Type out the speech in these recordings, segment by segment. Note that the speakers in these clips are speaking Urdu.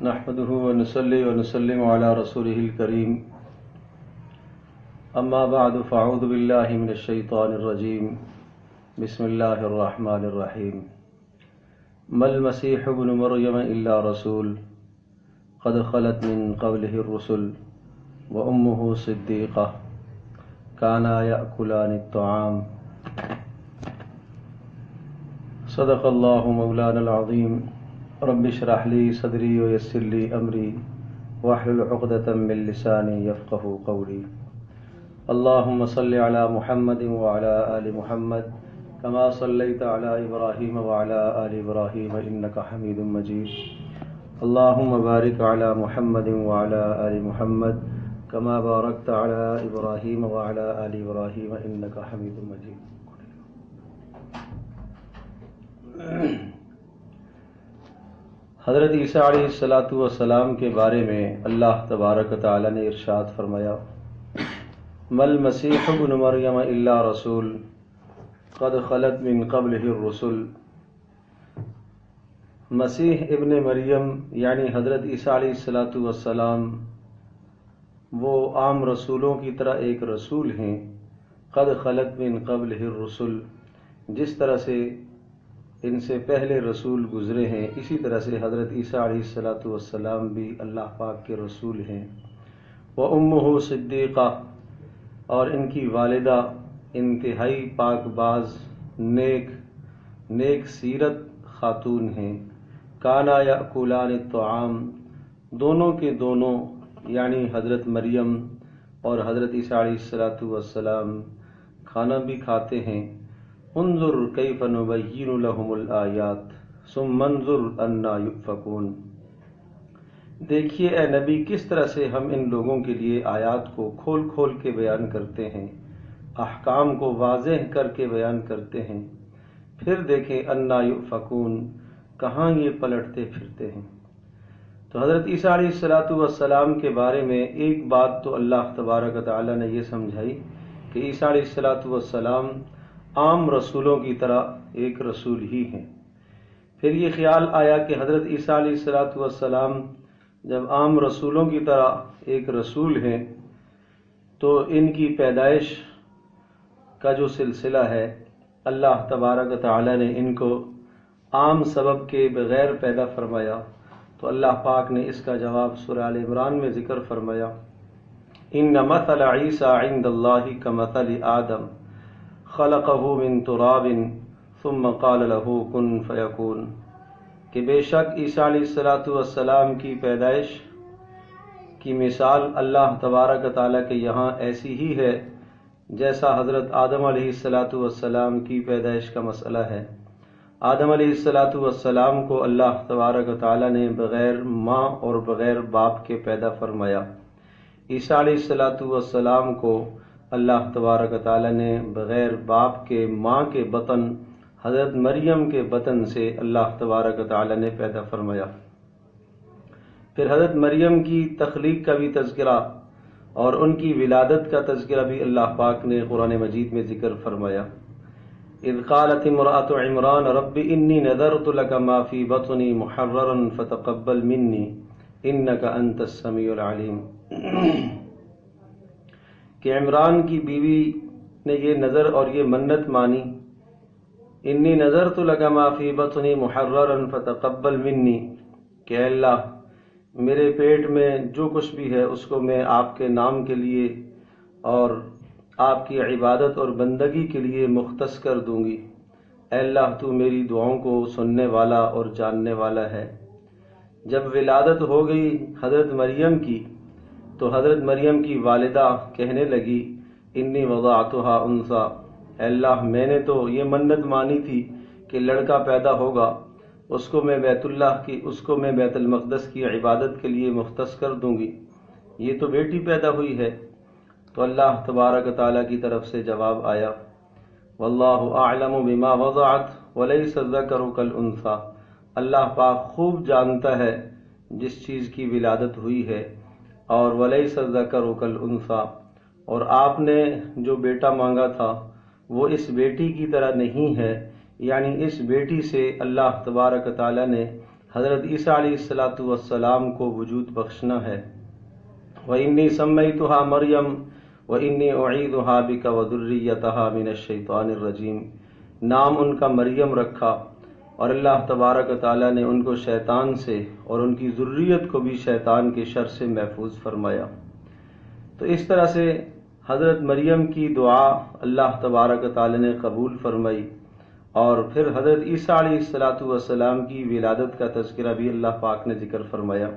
نحمده ونصلي ونسلم على رسوله الكريم اما بعد فاعوذ بالله من الشيطان الرجيم بسم الله الرحمن الرحيم ما المسيح ابن مريم الا رسول قد خلت من قبله الرسل وامه صديقة كانا يأكلان الطعام صدق الله مولانا العظيم رب اشرح لي صدري ويسر لي امري واحلل عقدة من لساني يفقهوا قولي اللهم صل على محمد وعلى آل محمد كما صليت على ابراهيم وعلى آل ابراهيم انك حميد مجيد اللهم بارك على محمد وعلى آل محمد كما باركت على ابراهيم وعلى آل ابراهيم انك حميد مجيد. حضرت عیسیٰ علیہ السلام کے بارے میں اللہ تبارک و تعالی نے ارشاد فرمایا مل مسیح ابن مریم الا رسول قد خلت من قبلہ الرسل. مسیح ابن مریم یعنی حضرت عیسیٰ علیہ السلام وہ عام رسولوں کی طرح ایک رسول ہیں. قد خلت من قبلہ الرسل، جس طرح سے ان سے پہلے رسول گزرے ہیں اسی طرح سے حضرت عیسیٰ علیہ السلام بھی اللہ پاک کے رسول ہیں. وَأُمُّهُ صِدِّيقَةٌ، اور ان کی والدہ انتہائی پاک باز نیک سیرت خاتون ہیں. کانا یأکلان الطعام، دونوں کے دونوں یعنی حضرت مریم اور حضرت عیسیٰ علیہ السلام کھانا بھی کھاتے ہیں. انظر کیف نبین لہم الآیات ثم انظر انا یؤفکون. دیکھیے اے نبی کس طرح سے ہم ان لوگوں کے لیے آیات کو کھول کھول کے بیان کرتے ہیں، احکام کو واضح کر کے بیان کرتے ہیں، پھر دیکھیں انا یؤفکون، کہاں یہ پلٹتے پھرتے ہیں. تو حضرت عیسیٰ علیہ السلام کے بارے میں ایک بات تو اللہ تبارک و تعالی نے یہ سمجھائی کہ عیسیٰ علیہ السلام عام رسولوں کی طرح ایک رسول ہی ہیں. پھر یہ خیال آیا کہ حضرت عیسیٰ علیہ السلام جب عام رسولوں کی طرح ایک رسول ہیں تو ان کی پیدائش کا جو سلسلہ ہے اللہ تبارک و تعالی نے ان کو عام سبب کے بغیر پیدا فرمایا. تو اللہ پاک نے اس کا جواب سورہ آل عمران میں ذکر فرمایا ان مثل عیسیٰ عند اللہ کمثل آدم خلقہ من تراب ثم قال له کن فیکون، کہ بے شک عیسیٰ علیہ السلام کی پیدائش کی مثال اللہ تبارک و تعالیٰ کے یہاں ایسی ہی ہے جیسا حضرت آدم علیہ السلام کی پیدائش کا مسئلہ ہے. آدم علیہ السلام کو اللہ تبارک و تعالیٰ نے بغیر ماں اور بغیر باپ کے پیدا فرمایا. عیسیٰ علیہ السلام کو اللہ تبارک و تعالی نے بغیر باپ کے ماں کے بطن حضرت مریم کے بطن سے اللہ تبارک و تعالی نے پیدا فرمایا. پھر حضرت مریم کی تخلیق کا بھی تذکرہ اور ان کی ولادت کا تذکرہ بھی اللہ پاک نے قرآن مجید میں ذکر فرمایا. اذ قالت امرأة عمران رب انی نذرت لك ما فی بطنی محررا فتقبل منی انک انت السمیع العلیم. کہ عمران کی بیوی نے یہ نظر اور یہ منت مانی انی نذرت لک ما فی بطنی محررا فتقبل منی، کہ اے اللہ میرے پیٹ میں جو کچھ بھی ہے اس کو میں آپ کے نام کے لیے اور آپ کی عبادت اور بندگی کے لیے مختص کر دوں گی. اے اللہ تو میری دعاؤں کو سننے والا اور جاننے والا ہے. جب ولادت ہو گئی حضرت مریم کی تو حضرت مریم کی والدہ کہنے لگی انی وضعتها انثی، اے اللہ میں نے تو یہ منت مانی تھی کہ لڑکا پیدا ہوگا، اس کو میں بیت المقدس کی عبادت کے لیے مختص کر دوں گی، یہ تو بیٹی پیدا ہوئی ہے. تو اللہ تبارک و تعالیٰ کی طرف سے جواب آیا واللہ اعلم بما وضعت ولیس الذکر کالانثی، اللہ پاک خوب جانتا ہے جس چیز کی ولادت ہوئی ہے اور ولیس الذکر کالانثی، اور آپ نے جو بیٹا مانگا تھا وہ اس بیٹی کی طرح نہیں ہے، یعنی اس بیٹی سے اللہ تبارک و تعالی نے حضرت عیسیٰ علیہ السلام کو وجود بخشنا ہے۔ وَإِنِّي سَمَّيْتُهَا مَرْيَمَ وَإِنِّي أُعِيذُهَا بِكَ وَذُرِّيَّتَهَا مِنَ الشَّيْطَانِ الرَّجِيمِ، نام ان کا مریم رکھا، اور اللہ تبارک و تعالیٰ نے ان کو شیطان سے اور ان کی ذریت کو بھی شیطان کے شر سے محفوظ فرمایا۔ تو اس طرح سے حضرت مریم کی دعا اللہ تبارک و تعالیٰ نے قبول فرمائی، اور پھر حضرت عیسیٰ علیہ السلام کی ولادت کا تذکرہ بھی اللہ پاک نے ذکر فرمایا۔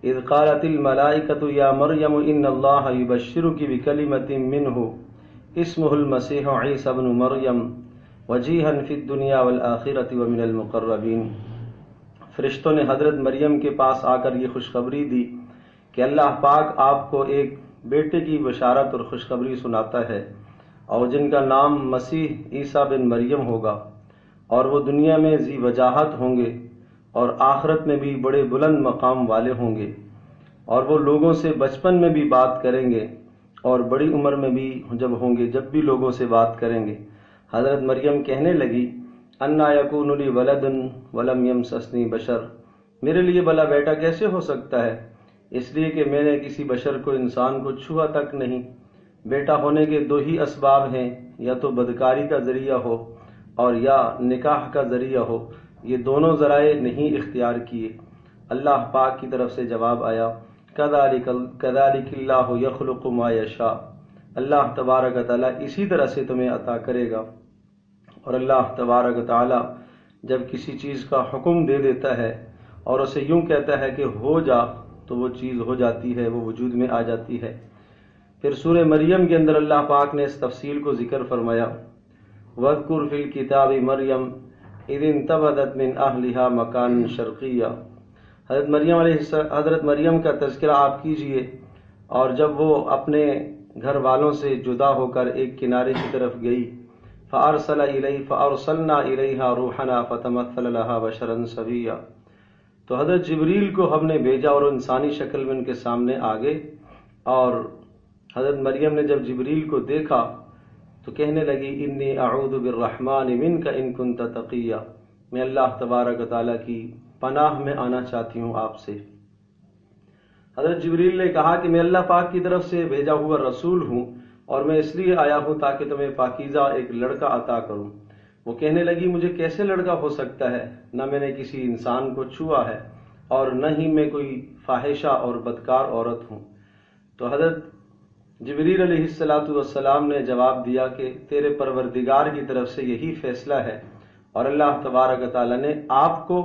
اذ قالت الملائکۃ یا مریم ان اللہ یبشرک بکلمۃ منہ اسمہ المسیح عیسی بن مریم وجیہا فی الدنیا والآخرۃ ومن المقربین۔ فرشتوں نے حضرت مریم کے پاس آ کر یہ خوشخبری دی کہ اللہ پاک آپ کو ایک بیٹے کی بشارت اور خوشخبری سناتا ہے، اور جن کا نام مسیح عیسیٰ بن مریم ہوگا، اور وہ دنیا میں ذی وجاہت ہوں گے اور آخرت میں بھی بڑے بلند مقام والے ہوں گے، اور وہ لوگوں سے بچپن میں بھی بات کریں گے اور بڑی عمر میں بھی جب ہوں گے جب بھی لوگوں سے بات کریں گے۔ حضرت مریم کہنے لگی انا یکون لی ولد ولم یمسسنی بشر، میرے لیے بھلا بیٹا کیسے ہو سکتا ہے، اس لیے کہ میں نے کسی بشر کو، انسان کو چھوا تک نہیں۔ بیٹا ہونے کے دو ہی اسباب ہیں، یا تو بدکاری کا ذریعہ ہو اور یا نکاح کا ذریعہ ہو، یہ دونوں ذرائع نہیں اختیار کیے۔ اللہ پاک کی طرف سے جواب آیا کذالک اللہ یخلق ما یشاء، اللہ تبارک و تعالیٰ اسی طرح سے تمہیں عطا کرے گا۔ اور اللہ تبارک و تعالیٰ جب کسی چیز کا حکم دے دیتا ہے اور اسے یوں کہتا ہے کہ ہو جا، تو وہ چیز ہو جاتی ہے، وہ وجود میں آ جاتی ہے۔ پھر سورہ مریم کے اندر اللہ پاک نے اس تفصیل کو ذکر فرمایا، وَاذْكُرْ فِي الْكِتَابِ مَرْيَمَ إِذِ انتبذت من أهلها مكانا شرقيا، حضرت مریم کا تذکرہ آپ کیجئے، اور جب وہ اپنے گھر والوں سے جدا ہو کر ایک کنارے کی طرف گئی، فَأَرْسَلْنَا إِلَيْهَا رُوحَنَا فَتَمَثَّلَ لَهَا بَشَرًا سَوِيًّا، تو حضرت جبریل کو ہم نے بھیجا اور انسانی شکل میں ان کے سامنے آگے، اور حضرت مریم نے جب جبریل کو دیکھا تو کہنے لگی انی اعوذ بالرحمن منک ان کنت تقیا، میں اللہ تبارک و تعالیٰ کی پناہ میں آنا چاہتی ہوں آپ سے۔ حضرت جبریل نے کہا کہ میں اللہ پاک کی طرف سے بھیجا ہوا رسول ہوں، اور میں اس لیے آیا ہوں تاکہ تمہیں پاکیزہ ایک لڑکا عطا کروں۔ وہ کہنے لگی مجھے کیسے لڑکا ہو سکتا ہے، نہ میں نے کسی انسان کو چھوا ہے اور نہ ہی میں کوئی فاحشہ اور بدکار عورت ہوں۔ تو حضرت جبریل علیہ السلام نے جواب دیا کہ تیرے پروردگار کی طرف سے یہی فیصلہ ہے، اور اللہ تبارک و تعالیٰ نے آپ کو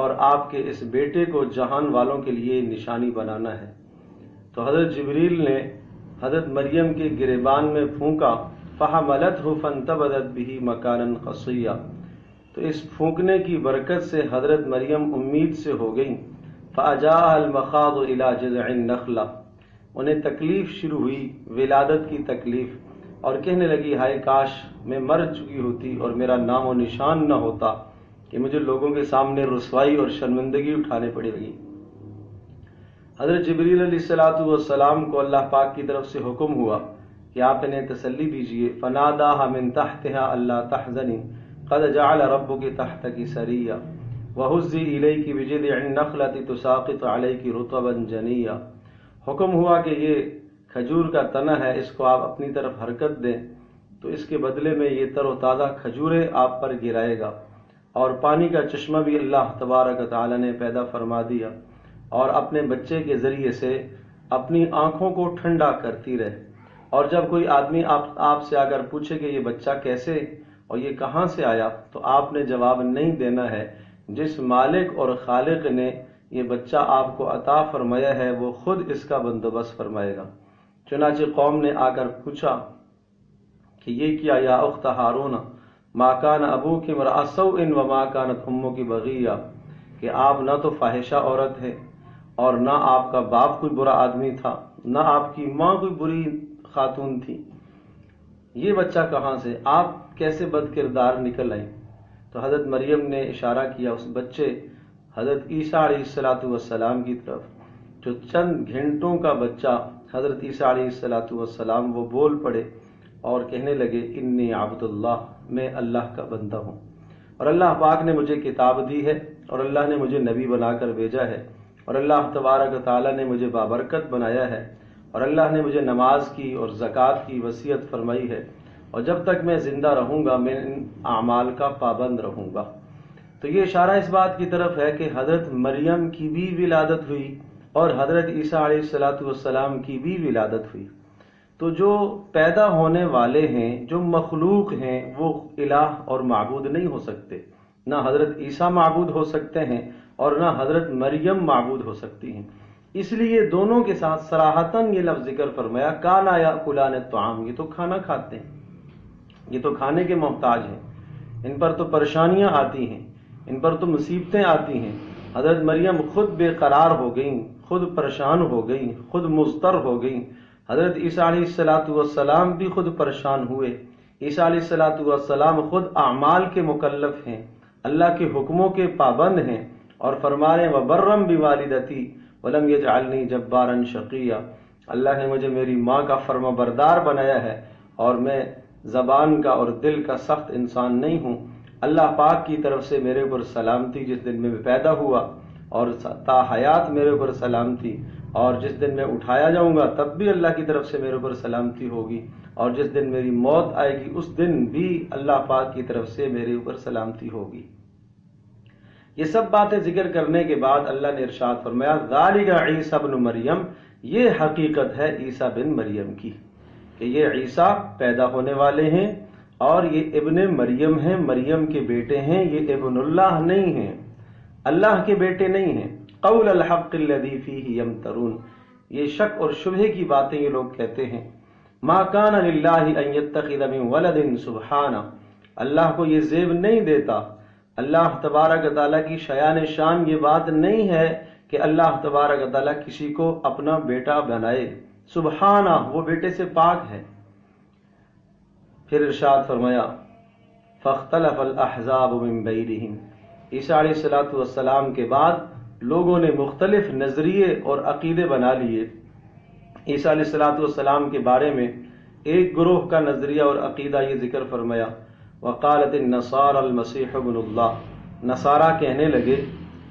اور آپ کے اس بیٹے کو جہان والوں کے لیے نشانی بنانا ہے۔ تو حضرت جبریل نے حضرت مریم کے گریبان میں پھونکا، فحملتہ فانتبذت بہ مکانا قصیا، تو اس پھونکنے کی برکت سے حضرت مریم امید سے ہو گئیں۔ فاجاءها المخاض الى جذع النخلہ، انہیں تکلیف شروع ہوئی، ولادت کی تکلیف، اور کہنے لگی ہائے کاش میں مر چکی ہوتی اور میرا نام و نشان نہ ہوتا کہ مجھے لوگوں کے سامنے رسوائی اور شرمندگی اٹھانے پڑے گی۔ حضرت جبریل علیہ السلام کو اللہ پاک کی طرف سے حکم ہوا کہ آپ انہیں تسلی دیجئے، فناداها من تحتها الا تحزنی قد جعل ربک تحتک سریا وہزی الیک بجذع النخلۃ تساقط علیک رطبا جنیا، حکم ہوا کہ یہ کھجور کا تنا ہے، اس کو آپ اپنی طرف حرکت دیں تو اس کے بدلے میں یہ تر و تازہ کھجوریں آپ پر گرائے گا، اور پانی کا چشمہ بھی اللہ تبارک و تعالیٰ نے پیدا فرما دیا، اور اپنے بچے کے ذریعے سے اپنی آنکھوں کو ٹھنڈا کرتی رہے۔ اور جب کوئی آدمی آپ سے اگر پوچھے کہ یہ بچہ کیسے اور یہ کہاں سے آیا، تو آپ نے جواب نہیں دینا ہے، جس مالک اور خالق نے یہ بچہ آپ کو عطا فرمایا ہے وہ خود اس کا بندوبست فرمائے گا۔ چنانچہ قوم نے آ کر پوچھا کہ یہ کیا یا اخت ہارون ما کان ابوک امرأ سوء وما کانت امک بغیہ، کہ آپ نہ تو فاحشہ عورت ہے اور نہ آپ کا باپ کوئی برا آدمی تھا، نہ آپ کی ماں کوئی بری خاتون تھی، یہ بچہ کہاں سے، آپ کیسے بد کردار نکل آئی؟ تو حضرت مریم نے اشارہ کیا اس بچے حضرت عیسیٰ علیہ السلام کی طرف، جو چند گھنٹوں کا بچہ حضرت عیسیٰ علیہ السلام وہ بول پڑے اور کہنے لگے انی عبد اللہ، میں اللہ کا بندہ ہوں۔ اور اللہ پاک نے مجھے کتاب دی ہے اور اللہ نے مجھے نبی بنا کر بھیجا ہے اور اللہ تبارک و تعالی نے مجھے بابرکت بنایا ہے اور اللہ نے مجھے نماز کی اور زکوٰۃ کی وصیت فرمائی ہے اور جب تک میں زندہ رہوں گا میں ان اعمال کا پابند رہوں گا۔ تو یہ اشارہ اس بات کی طرف ہے کہ حضرت مریم کی بھی ولادت ہوئی اور حضرت عیسیٰ علیہ السلام کی بھی ولادت ہوئی۔ تو جو پیدا ہونے والے ہیں، جو مخلوق ہیں، وہ الہ اور معبود نہیں ہو سکتے، نہ حضرت عیسیٰ معبود ہو سکتے ہیں اور نہ حضرت مریم معبود ہو سکتی ہیں۔ اس لیے دونوں کے ساتھ صراحتاً یہ لفظ ذکر فرمایا کانا یاکلان الطعام، یہ تو کھانا کھاتے ہیں، یہ تو کھانے کے محتاج ہیں، ان پر تو پریشانیاں آتی ہیں، ان پر تو مصیبتیں آتی ہیں۔ حضرت مریم خود بے قرار ہو گئیں، خود پریشان ہو گئیں، خود مضطر ہو گئیں۔ حضرت عیسیٰ علیہ السلام بھی خود پریشان ہوئے۔ عیسیٰ علیہ السلام خود اعمال کے مکلف ہیں، اللہ کے حکموں کے پابند ہیں اور فرما رہے ہیں وبرم بوالدتی ولم یجعلنی جبارا شقیا، اللہ نے مجھے میری ماں کا فرما بردار بنایا ہے اور میں زبان کا اور دل کا سخت انسان نہیں ہوں۔ اللہ پاک کی طرف سے میرے اوپر سلامتی جس دن میں پیدا ہوا اور تا حیات میرے اوپر سلامتی، اور جس دن میں اٹھایا جاؤں گا تب بھی اللہ کی طرف سے میرے اوپر سلامتی ہوگی، اور جس دن میری موت آئے گی اس دن بھی اللہ پاک کی طرف سے میرے اوپر سلامتی ہوگی۔ یہ سب باتیں ذکر کرنے کے بعد اللہ نے ارشاد فرمایا ذالک عیسیٰ ابن مریم، یہ حقیقت ہے عیسیٰ بن مریم کی کہ یہ عیسیٰ پیدا ہونے والے ہیں اور یہ ابن مریم ہیں، مریم کے بیٹے ہیں، یہ ابن اللہ نہیں ہیں، اللہ کے بیٹے نہیں ہیں۔ قول الحق الذی فیہ یمترون، یہ شک اور شبہے کی باتیں یہ لوگ کہتے ہیں۔ ما کان للہ ان یتخذ من ولد سبحانہ، اللہ کو یہ زیب نہیں دیتا، اللہ تبارک و تعالیٰ کی شایان شان یہ بات نہیں ہے کہ اللہ تبارک و تعالیٰ کسی کو اپنا بیٹا بنائے، سبحانہ، وہ بیٹے سے پاک ہے۔ پھر ارشاد فرمایا فاختلف الاحزاب من بینہم، عیسیٰ علیہ السلام کے بعد لوگوں نے مختلف نظریے اور عقیدے بنا لیے عیسیٰ علیہ السلام کے بارے میں۔ ایک گروہ کا نظریہ اور عقیدہ یہ ذکر فرمایا وقالت النصارى المسیح ابن اللہ، نصارہ کہنے لگے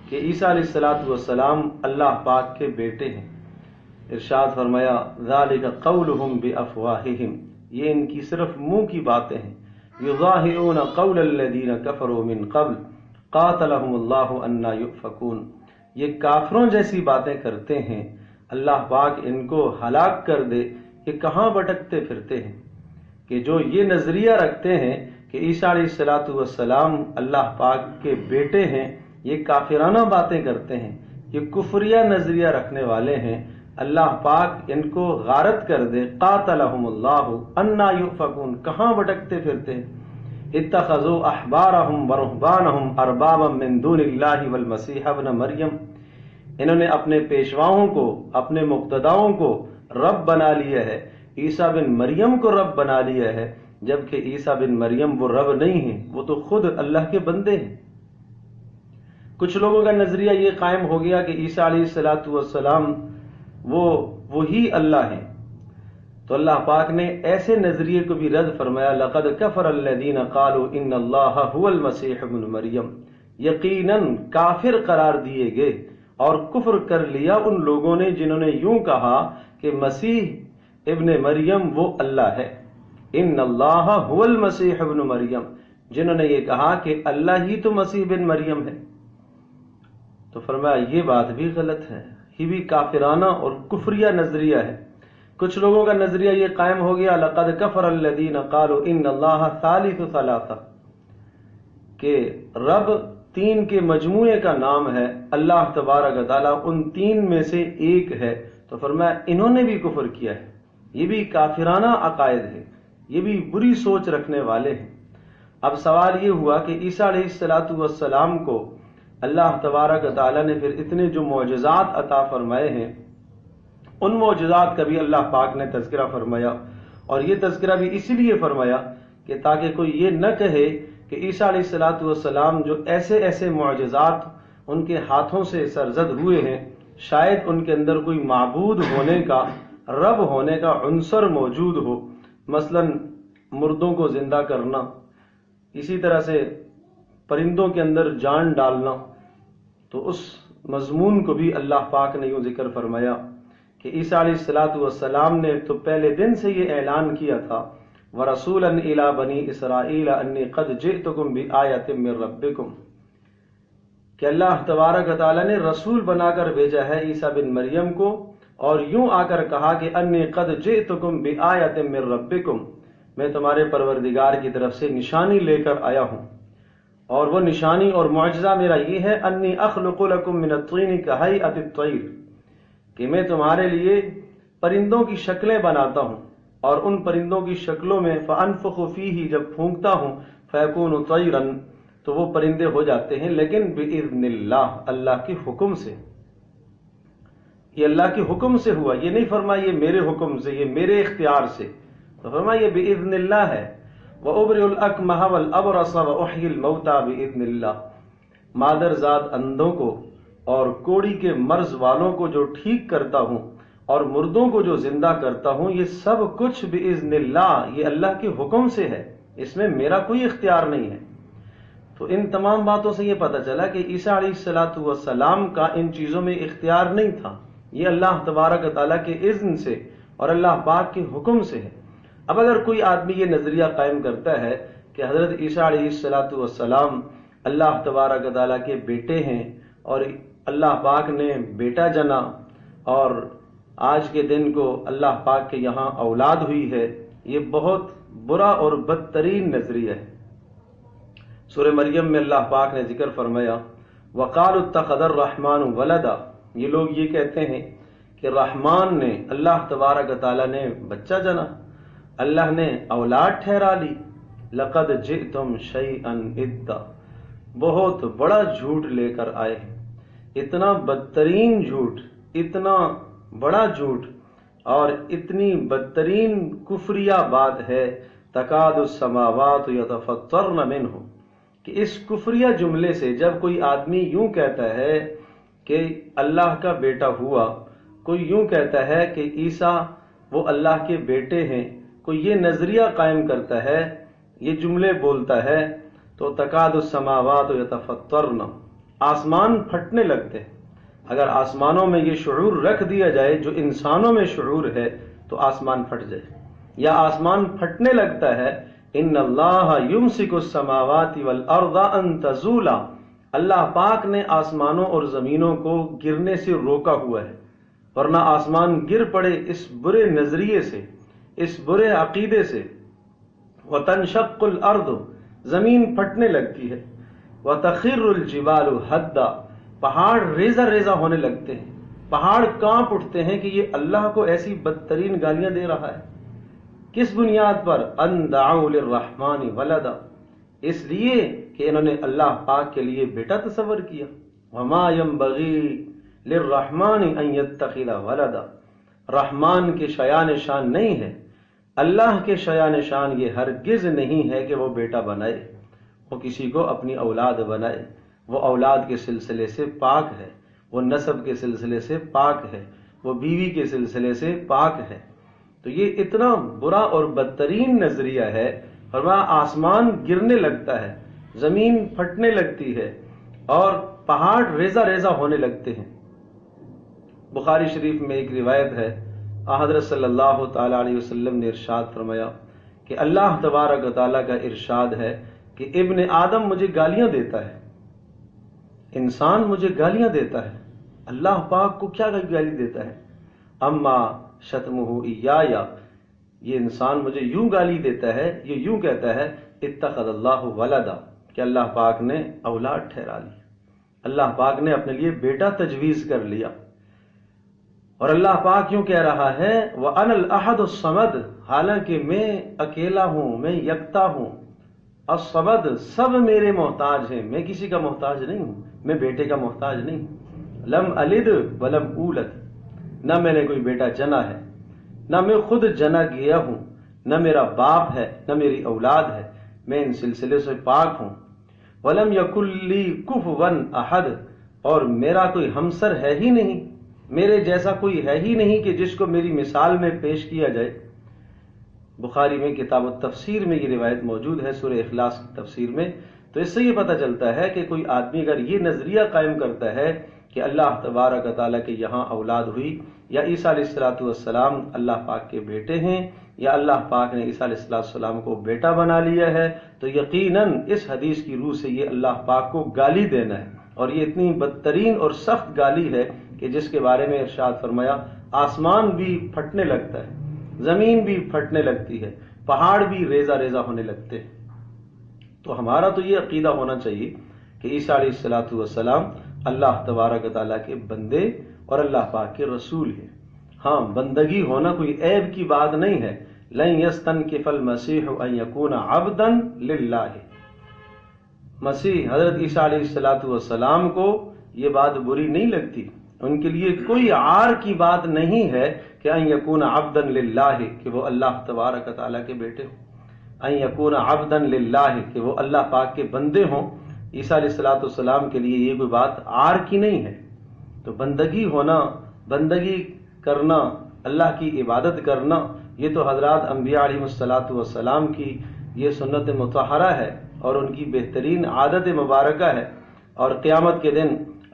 کہ عیسیٰ علیہ السلام اللہ پاک کے بیٹے ہیں۔ ارشاد فرمایا ذالک قولہم بافواہہم، یہ ان کی صرف منہ کی باتیں ہیں، یظاہرون قول الذین کفروا من قبل قاتلہم اللہ انا یؤفکون، یہ کافروں جیسی باتیں کرتے ہیں، اللہ پاک ان کو ہلاک کر دے، یہ کہاں بھٹکتے پھرتے ہیں۔ کہ جو یہ نظریہ رکھتے ہیں کہ عیسیٰ علیہ السلام اللہ پاک کے بیٹے ہیں، یہ کافرانہ باتیں کرتے ہیں، یہ کفریہ نظریہ رکھنے والے ہیں، اللہ پاک ان کو غارت کر دے، قاتلہم اللہ انا یؤفکون، کہاں بھٹکتے پھرتے ہیں۔ اتخذوا احبارہم ورہبانہم اربابا من دون اللہ والمسیح ابن مریم، انہوں نے اپنے پیشواؤں کو، اپنے مقتداؤں کو رب بنا لیا ہے، عیسیٰ بن مریم کو رب بنا لیا ہے، جبکہ عیسیٰ بن مریم وہ رب نہیں ہیں، وہ تو خود اللہ کے بندے ہیں۔ کچھ لوگوں کا نظریہ یہ قائم ہو گیا کہ عیسیٰ علیہ السلام وہی اللہ ہیں، تو اللہ پاک نے ایسے نظریے کو بھی رد فرمایا لقد کفر الذین قالوا ان اللہ هو المسیح ابن مریم، یقیناً کافر قرار دیے گئے اور کفر کر لیا ان لوگوں نے جنہوں نے یوں کہا کہ مسیح ابن مریم وہ اللہ ہے، ان اللہ هو المسیح ابن مریم، جنہوں نے یہ کہا کہ اللہ ہی تو مسیح بن مریم ہے۔ تو فرمایا یہ بات بھی غلط ہے، یہ بھی کافرانہ اور کفریہ نظریہ ہے۔ کچھ لوگوں کا نظریہ یہ قائم ہو گیا لقد کفر الذین قالوا ان اللہ ثالث ثلاثہ، کہ رب تین کے مجموعے کا نام ہے، اللہ تبارک و تعالیٰ ان تین میں سے ایک ہے۔ تو فرمایا انہوں نے بھی کفر کیا ہے، یہ بھی کافرانہ عقائد ہے، یہ بھی بری سوچ رکھنے والے ہیں۔ اب سوال یہ ہوا کہ عیسیٰ علیہ السلام کو اللہ تبارک و تعالیٰ نے پھر اتنے جو معجزات عطا فرمائے ہیں، ان معجزات کا بھی اللہ پاک نے تذکرہ فرمایا، اور یہ تذکرہ بھی اسی لیے فرمایا کہ تاکہ کوئی یہ نہ کہے کہ عیسیٰ علیہ السلام جو ایسے ایسے معجزات ان کے ہاتھوں سے سرزد ہوئے ہیں، شاید ان کے اندر کوئی معبود ہونے کا، رب ہونے کا عنصر موجود ہو، مثلا مردوں کو زندہ کرنا، اسی طرح سے پرندوں کے اندر جان ڈالنا، تو اس مضمون کو بھی اللہ پاک نے یوں ذکر فرمایا کہ عیسیٰ علیہ السلام نے تو پہلے دن سے یہ اعلان کیا تھا، وَرَسُولًا إِلَىٰ بَنِي إِسْرَائِيلَ أَنِّي قَدْ جِئْتُكُمْ بِآيَةٍ مِّن رَّبِّكُمْ، کہ اللہ تبارک و تعالیٰ نے رسول بنا کر بھیجا ہے عیسیٰ بن مریم کو، اور یوں آ کر کہا کہ انی قد جئتکم بآیۃ من ربکم، میں تمہارے پروردگار کی طرف سے نشانی لے کر آیا ہوں، اور وہ نشانی اور معجزہ میرا یہ ہے، انی اخلق لکم من الطین کہیئۃ الطیر، کہ میں تمہارے لیے پرندوں کی شکلیں بناتا ہوں، اور ان پرندوں کی شکلوں میں فانفخ فیہ، جب پھونکتا ہوں، فیکون طیرا، تو وہ پرندے ہو جاتے ہیں، لیکن بإذن اللہ، اللہ کے حکم سے۔ یہ اللہ کے حکم سے ہوا، یہ نہیں فرمایا یہ میرے حکم سے، یہ میرے اختیار سے، تو فرمایا یہ بإذن اللہ ہے۔ وَأُبْرِئُ الْأَكْمَحَ وَالْأَبْرَصَ وَأُحْيِي الْمَوْتَى بإذن اللہ، مادر ذات اندھوں کو اور کوڑی کے مرض والوں کو جو ٹھیک کرتا ہوں، اور مردوں کو جو زندہ کرتا ہوں، یہ سب کچھ بإذن اللہ، یہ اللہ کے حکم سے ہے، اس میں میرا کوئی اختیار نہیں ہے۔ تو ان تمام باتوں سے یہ پتہ چلا کہ عیسیٰ علیہ السلام کا ان چیزوں میں اختیار نہیں تھا، یہ اللہ تبارک و تعالیٰ کے اذن سے اور اللہ پاک کے حکم سے ہے۔ اب اگر کوئی آدمی یہ نظریہ قائم کرتا ہے کہ حضرت عیسیٰ علیہ السلام اللہ تبارک و تعالیٰ کے بیٹے ہیں، اور اللہ پاک نے بیٹا جنا، اور آج کے دن کو اللہ پاک کے یہاں اولاد ہوئی ہے، یہ بہت برا اور بدترین نظریہ ہے۔ سورہ مریم میں اللہ پاک نے ذکر فرمایا، وَقَالُوا اتَّخَذَ الرَّحْمَٰنُ وَلَدًا، یہ لوگ یہ کہتے ہیں کہ رحمان نے، اللہ تبارک و تعالیٰ نے بچہ جنا، اللہ نے اولاد ٹھہرا لی۔ لَقَدْ جِئْتُمْ شَيْئًا إِدًّا، بہت بڑا جھوٹ لے کر آئے ہیں، اتنا بدترین جھوٹ، اتنا بڑا جھوٹ، اور اتنی بدترین کفریہ بات ہے، تَكَادُ السَّمَاوَاتُ يَتَفَطَّرْنَ مِنْهُ، کہ اس کفریہ جملے سے جب کوئی آدمی یوں کہتا ہے کہ اللہ کا بیٹا ہوا، کوئی یوں کہتا ہے کہ عیسیٰ وہ اللہ کے بیٹے ہیں، کوئی یہ نظریہ قائم کرتا ہے، یہ جملے بولتا ہے، تو تکاد السماوات یتفطرن، آسمان پھٹنے لگتے ہیں۔ اگر آسمانوں میں یہ شعور رکھ دیا جائے جو انسانوں میں شعور ہے تو آسمان پھٹ جائے، یا آسمان پھٹنے لگتا ہے۔ ان اللہ یمسک السماوات والارض ان تزولا، اللہ پاک نے آسمانوں اور زمینوں کو گرنے سے روکا ہوا ہے، ورنہ آسمان گر پڑے اس برے نظریے سے، اس برے عقیدے سے۔ وتنشق الارض، زمین پھٹنے لگتی ہے۔ وتخر الجبال ہدا، پہاڑ ریزہ ریزہ ہونے لگتے ہیں، پہاڑ کانپ اٹھتے ہیں کہ یہ اللہ کو ایسی بدترین گالیاں دے رہا ہے۔ کس بنیاد پر؟ ان دعوا للرحمن ولدا، اس لیے کہ انہوں نے اللہ پاک کے لیے بیٹا تصور کیا۔ وما ينبغي للرحمن ان يتخذ ولدا، رحمان کے شایان شان نہیں ہے، اللہ کے شایان شان یہ ہرگز نہیں ہے کہ وہ بیٹا بنائے، وہ کسی کو اپنی اولاد بنائے، وہ اولاد کے سلسلے سے پاک ہے، وہ نسب کے سلسلے سے پاک ہے، وہ بیوی کے سلسلے سے پاک ہے۔ تو یہ اتنا برا اور بدترین نظریہ ہے، فرمایا آسمان گرنے لگتا ہے، زمین پھٹنے لگتی ہے، اور پہاڑ ریزہ ریزہ ہونے لگتے ہیں۔ بخاری شریف میں ایک روایت ہے، حضرت صلی اللہ تعالی علیہ وسلم نے ارشاد فرمایا کہ اللہ تبارک و تعالیٰ کا ارشاد ہے کہ ابن آدم مجھے گالیاں دیتا ہے، انسان مجھے گالیاں دیتا ہے، اللہ پاک کو کیا گالی دیتا ہے؟ اما شتمہ ایایا، یہ انسان مجھے یوں گالی دیتا ہے، یہ یوں کہتا ہے اتخذ اللہ ولدا، کہ اللہ پاک نے اولاد ٹھہرا لی، اللہ پاک نے اپنے لیے بیٹا تجویز کر لیا۔ اور اللہ پاک یوں کہہ رہا ہے وَأَنَا الْأَحَدُ الصَّمَدُ، حالانکہ میں اکیلا ہوں، میں یکتا ہوں، الصمد، سب میرے محتاج ہیں، میں کسی کا محتاج نہیں ہوں، میں بیٹے کا محتاج نہیں ہوں۔ لم الد ولم اولد، نہ میں نے کوئی بیٹا جنا ہے، نہ میں خود جنا گیا ہوں، نہ میرا باپ ہے، نہ میری اولاد ہے، میں ان سلسلے سے پاک ہوں۔ ولم یکن لی کفوا احد، اور میرا کوئی ہمسر ہے ہی نہیں، میرے جیسا کوئی ہے ہی نہیں کہ جس کو میری مثال میں پیش کیا جائے۔ بخاری میں کتاب التفسیر میں یہ روایت موجود ہے، سورہ اخلاص کی تفسیر میں، تو اس سے یہ پتہ چلتا ہے کہ کوئی آدمی اگر یہ نظریہ قائم کرتا ہے کہ اللہ تبارک و تعالیٰ کے یہاں اولاد ہوئی یا عیسیٰ علیہ السلام اللہ پاک کے بیٹے ہیں یا اللہ پاک نے عیسیٰ علیہ السلام کو بیٹا بنا لیا ہے، تو یقیناً اس حدیث کی روح سے یہ اللہ پاک کو گالی دینا ہے، اور یہ اتنی بدترین اور سخت گالی ہے کہ جس کے بارے میں ارشاد فرمایا آسمان بھی پھٹنے لگتا ہے، زمین بھی پھٹنے لگتی ہے، پہاڑ بھی ریزہ ریزہ ہونے لگتے ہیں۔ تو ہمارا تو یہ عقیدہ ہونا چاہیے کہ عیسیٰ علیہ السلام اللہ تبارک و تعالیٰ کے بندے اور اللہ پاک کے رسول ہیں۔ ہاں، بندگی ہونا کوئی عیب کی بات نہیں ہے۔ لن یستنکف المسیح ان یکون عبدا للہ، مسیح حضرت عیسیٰ علیہ السلام کو یہ بات بری نہیں لگتی، ان کے لیے کوئی عار کی بات نہیں ہے کہ ان یکون عبدا للہ، کہ وہ اللہ تبارک و تعالیٰ کے بیٹے ہوں، ان یکون عبدا للہ، کہ وہ اللہ پاک کے بندے ہوں۔ عیسیٰ علیہ السلام کے لیے یہ کوئی بات عار کی نہیں ہے۔ تو بندگی ہونا، بندگی کرنا، اللہ کی عبادت کرنا، یہ تو حضرات انبیاء علیہ السلام کی یہ سنت مطہرہ ہے اور ان کی بہترین عادت مبارکہ ہے۔ اور قیامت کے دن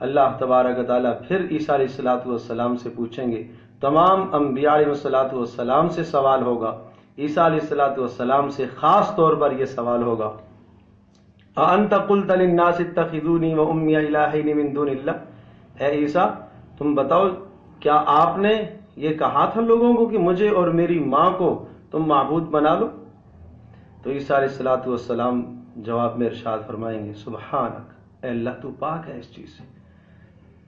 اللہ تبارک و تعالیٰ پھر عیسیٰ علیہ السلام سے پوچھیں گے، تمام انبیاء علیہ السلام سے سوال ہوگا، عیسیٰ علیہ السلام سے خاص طور پر یہ سوال ہوگا، اَأَنْتَ قُلْتَ لِلنَّاسِ اتَّخِذُونِي وَأُمِّيَ إِلَٰهَيْنِ مِن دُونِ اللَّهِ، اے عیسیٰ تم بتاؤ کیا آپ نے یہ کہا تھا لوگوں کو کہ مجھے اور میری ماں کو تم معبود بنا لو؟ تو عیسیٰ علیہ السلام جواب میں ارشاد فرمائیں گے، سبحانک، اے اللہ تو پاک ہے اس چیز سے،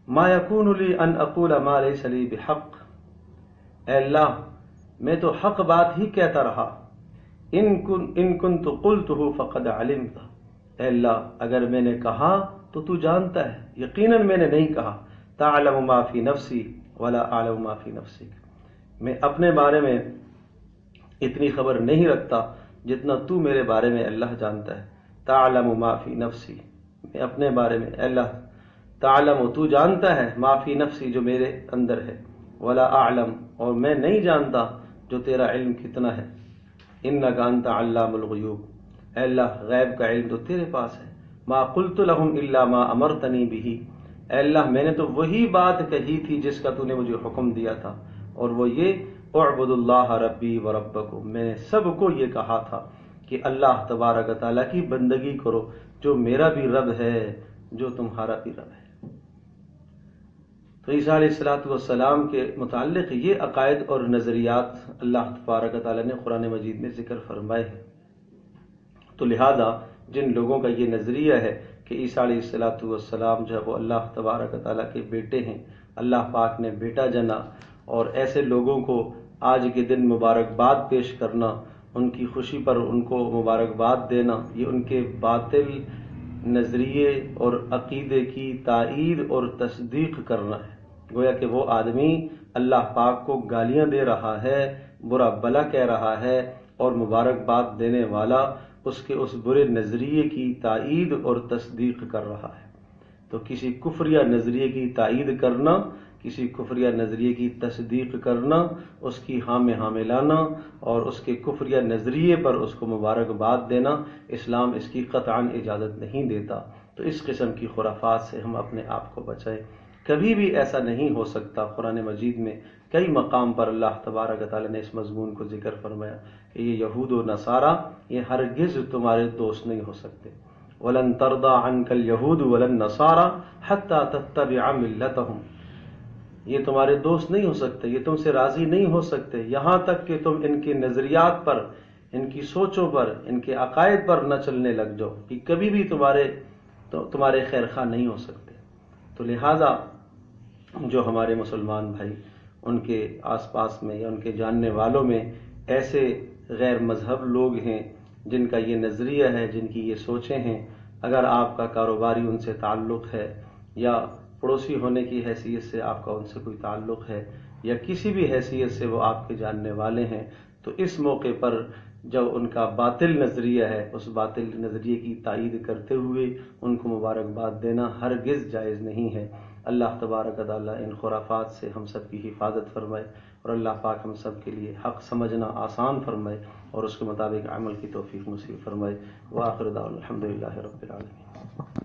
ما یکون لی ان اقول ما لیس لی بحق، اے اللہ میں تو حق بات ہی کہتا رہا، ان کنت قلتہ فقد علمت، اے اللہ اگر میں نے کہا تو تو جانتا ہے، یقیناً میں نے نہیں کہا، تعلم ما فی نفسی ولا اعلم ما فی نفسک، میں اپنے بارے میں اتنی خبر نہیں رکھتا جتنا تو میرے بارے میں اللہ جانتا ہے، تعلم ما فی نفسی، میں اپنے بارے میں اللہ تعلم، تو جانتا ہے، ما فی نفسی جو میرے اندر ہے، ولا اعلم اور میں نہیں جانتا جو تیرا علم کتنا ہے، انک انت علام الغیوب، اے اللہ غیب کا علم تو تیرے پاس ہے، ما قلت لهم الا ما امرتنی به، اے اللہ میں نے تو وہی بات کہی تھی جس کا تو نے مجھے حکم دیا تھا، اور وہ یہ اعبد اللہ ربی و ربکم، میں نے سب کو یہ کہا تھا کہ اللہ تبارک و تعالیٰ کی بندگی کرو جو میرا بھی رب ہے جو تمہارا بھی رب ہے۔ تو عیسیٰ علیہ السلام کے متعلق یہ عقائد اور نظریات اللہ تبارک و تعالیٰ نے قرآن مجید میں ذکر فرمائے ہیں۔ تو لہذا جن لوگوں کا یہ نظریہ ہے کہ عیسیٰ علیہ السلام جو ہے وہ اللہ تبارک و تعالیٰ کے بیٹے ہیں، اللہ پاک نے بیٹا جنا، اور ایسے لوگوں کو آج کے دن مبارکباد پیش کرنا، ان کی خوشی پر ان کو مبارکباد دینا، یہ ان کے باطل نظریے اور عقیدے کی تائید اور تصدیق کرنا ہے۔ گویا کہ وہ آدمی اللہ پاک کو گالیاں دے رہا ہے، برا بلا کہہ رہا ہے، اور مبارکباد دینے والا اس کے اس برے نظریے کی تائید اور تصدیق کر رہا ہے۔ تو کسی کفریہ نظریے کی تائید کرنا، کسی کفریہ نظریے کی تصدیق کرنا، اس کی ہاں میں ہاں ملانا اور اس کے کفریہ نظریے پر اس کو مبارکباد دینا، اسلام اس کی قطعاً اجازت نہیں دیتا۔ تو اس قسم کی خرافات سے ہم اپنے آپ کو بچائیں۔ کبھی بھی ایسا نہیں ہو سکتا۔ قرآن مجید میں کئی مقام پر اللہ تبارک و تعالیٰ نے اس مضمون کو ذکر فرمایا کہ یہ یہود و نصارہ یہ ہرگز تمہارے دوست نہیں ہو سکتے۔ وَلَن تَرْضَىٰ عَنْكَ الْيَهُودُ وَلَا النَّصَارَىٰ حَتَّىٰ تَتَّبِعَ مِلَّتَهُمْ، یہ تمہارے دوست نہیں ہو سکتے، یہ تم سے راضی نہیں ہو سکتے یہاں تک کہ تم ان کے نظریات پر، ان کی سوچوں پر، ان کے عقائد پر نہ چلنے لگ جاؤ، کہ کبھی بھی تمہارے خیر خواہ نہیں ہو سکتے۔ تو لہٰذا جو ہمارے مسلمان بھائی ان کے آس پاس میں یا ان کے جاننے والوں میں ایسے غیر مذہب لوگ ہیں جن کا یہ نظریہ ہے، جن کی یہ سوچیں ہیں، اگر آپ کا کاروباری ان سے تعلق ہے یا پڑوسی ہونے کی حیثیت سے آپ کا ان سے کوئی تعلق ہے یا کسی بھی حیثیت سے وہ آپ کے جاننے والے ہیں، تو اس موقع پر جو ان کا باطل نظریہ ہے اس باطل نظریے کی تائید کرتے ہوئے ان کو مبارکباد دینا ہرگز جائز نہیں ہے، اللہ تبارک و تعالی ان خرافات سے ہم سب کی حفاظت فرمائے، اور اللہ پاک ہم سب کے لیے حق سمجھنا آسان فرمائے اور اس کے مطابق عمل کی توفیق نصیب فرمائے۔ وآخر دعوانا الحمدللہ رب العالمین۔